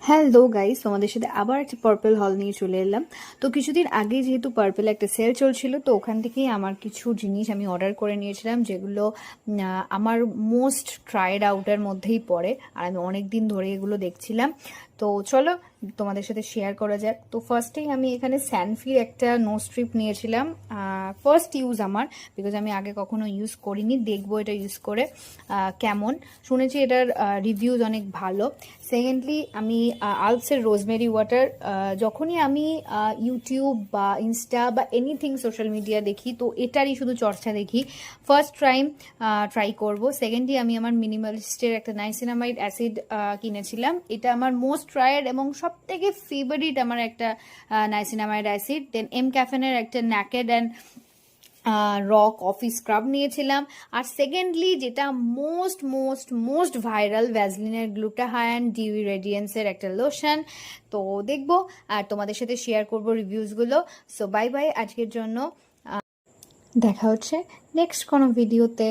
Hello guys, তোমাদের সাথে আবার একটা পার্পল হল নিয়ে চলে এলাম। তো কিছুদিন আগে যেহেতু পার্পল একটা সেল চলছিল, তো ওখান থেকেই আমার কিছু জিনিস আমি অর্ডার করে নিয়েছিলাম, যেগুলো আমার মোস্ট ট্রাইড আউটের মধ্যেই পড়ে, আর আমি অনেক দিন ধরে এগুলো দেখছিলাম। তো চলো তোমাদের সাথে শেয়ার করা যাক। তো ফার্স্টেই আমি এখানে স্যানফির একটা নো স্ট্রিপ নিয়েছিলাম, ফার্স্ট ইউজ আমার, বিকজ আমি আগে কখনো ইউজ করিনি, দেখবো এটা ইউজ করে কেমন। শুনেছি এটার রিভিউজ অনেক ভালো। সেকেন্ডলি আমি আলপসের রোজমেরি ওয়াটার, যখনই আমি ইউটিউব বা ইনস্টা বা এনিথিং সোশ্যাল মিডিয়া দেখি, তো এটারই শুধু চর্চা দেখি। ফার্স্ট ট্রাই করব। সেকেন্ডলি আমি আমার মিনিমালিস্টের একটা নাইসিনামাইড অ্যাসিড কিনেছিলাম। এটা আমার মোস্ট ট্রায়েড এবং সব থেকে ফেভারিট আমার একটা নাইসিনামাইড অ্যাসিড। দেন এম ক্যাফেনের একটা naked and raw coffee scrub নিয়েছিলাম। আর সেকেন্ডলি যেটা মোস্ট মোস্ট মোস্ট ভাইরাল, ভ্যাসলিনের গ্লুটাহায়ন ডিউই রেডিয়েন্সের একটা লোশন। তো দেখবো আর তোমাদের সাথে শেয়ার করবো রিভিউজগুলো। সো বাই বাই আজকের জন্য, দেখা হচ্ছে নেক্সট কোনো ভিডিওতে।